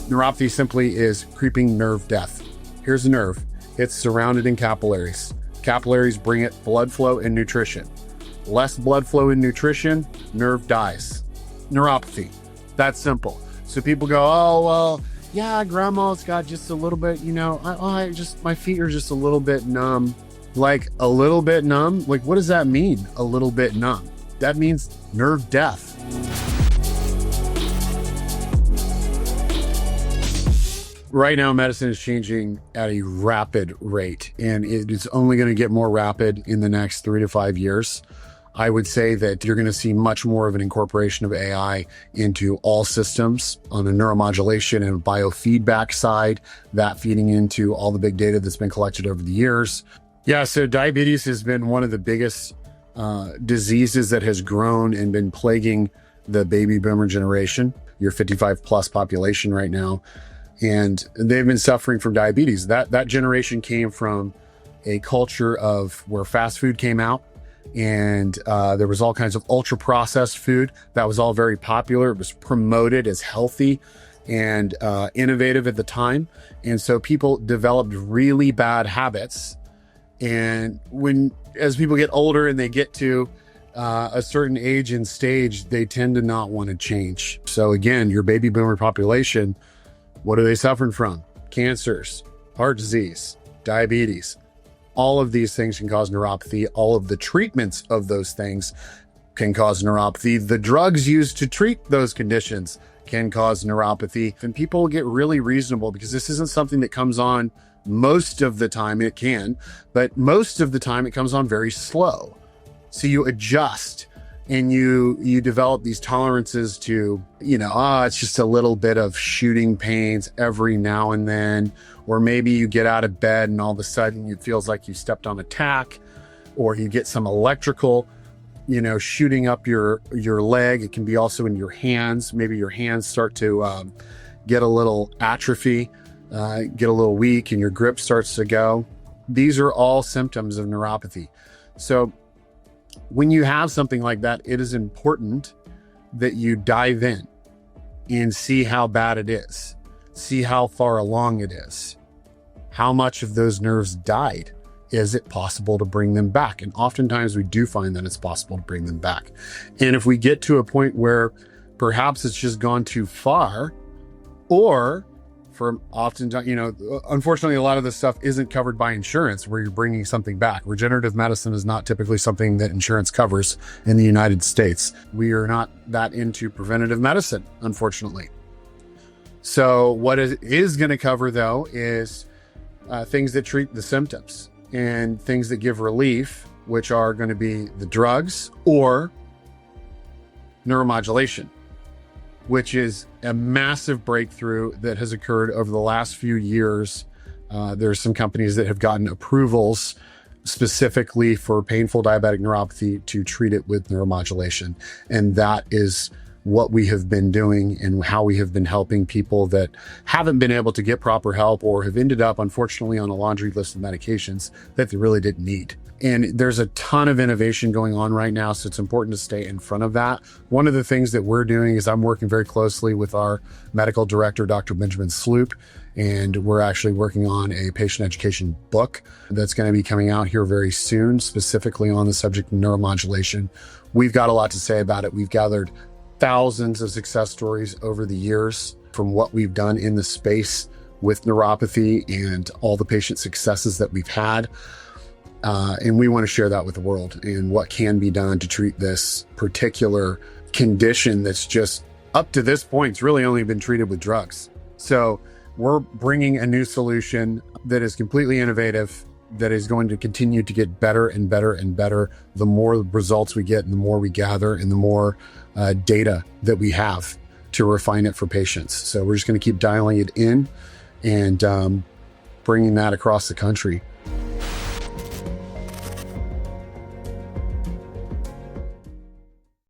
Neuropathy simply is creeping nerve death. Here's a nerve. It's surrounded in capillaries. Capillaries bring it blood flow and nutrition. Less blood flow and nutrition, nerve dies. Neuropathy. That's simple. So people go, oh, well, yeah, grandma's got just a little bit, my feet are just a little bit numb. Like a little bit numb? Like, what does that mean? A little bit numb. That means nerve death. Right now, medicine is changing at a rapid rate, and it is only going to get more rapid in the next 3 to 5 years. I would say that you're going to see much more of an incorporation of AI into all systems on a neuromodulation and biofeedback side, that feeding into all the big data that's been collected over the years. Yeah, so diabetes has been one of the biggest diseases that has grown and been plaguing the baby boomer generation, your 55 plus population right now. And they've been suffering from diabetes. That generation came from a culture of where fast food came out, and there was all kinds of ultra processed food that was all very popular. It was promoted as healthy and innovative at the time. And so people developed really bad habits. And as people get older and they get to a certain age and stage, they tend to not want to change. So again, your baby boomer population, what are they suffering from? Cancers, heart disease, diabetes. All of these things can cause neuropathy. All of the treatments of those things can cause neuropathy. The drugs used to treat those conditions can cause neuropathy. And people get really reasonable because this isn't something that comes on most of the time. It can, but most of the time it comes on very slow. So you adjust and you develop these tolerances to, it's just a little bit of shooting pains every now and then, or maybe you get out of bed and all of a sudden it feels like you stepped on a tack, or you get some electrical, shooting up your leg. It can be also in your hands. Maybe your hands start to get a little atrophy, get a little weak, and your grip starts to go. These are all symptoms of neuropathy. So when you have something like that, it is important that you dive in and see how bad it is, see how far along it is, how much of those nerves died. Is it possible to bring them back? And oftentimes we do find that it's possible to bring them back. And if we get to a point where perhaps it's just gone too far, or for oftentimes, unfortunately, a lot of this stuff isn't covered by insurance where you're bringing something back. Regenerative medicine is not typically something that insurance covers in the United States. We are not that into preventative medicine, unfortunately. So what it is going to cover, though, is things that treat the symptoms and things that give relief, which are going to be the drugs or neuromodulation, which is a massive breakthrough that has occurred over the last few years. There's some companies that have gotten approvals specifically for painful diabetic neuropathy to treat it with neuromodulation. And that is what we have been doing and how we have been helping people that haven't been able to get proper help or have ended up, unfortunately, on a laundry list of medications that they really didn't need. And there's a ton of innovation going on right now, so it's important to stay in front of that. One of the things that we're doing is I'm working very closely with our medical director, Dr. Benjamin Sloop, and we're actually working on a patient education book that's going to be coming out here very soon, specifically on the subject of neuromodulation. We've got a lot to say about it. We've gathered thousands of success stories over the years from what we've done in the space with neuropathy and all the patient successes that we've had. And we want to share that with the world and what can be done to treat this particular condition that's just up to this point, it's really only been treated with drugs. So we're bringing a new solution that is completely innovative, that is going to continue to get better and better and better. The more results we get and the more we gather and the more data that we have to refine it for patients. So we're just going to keep dialing it in and bringing that across the country.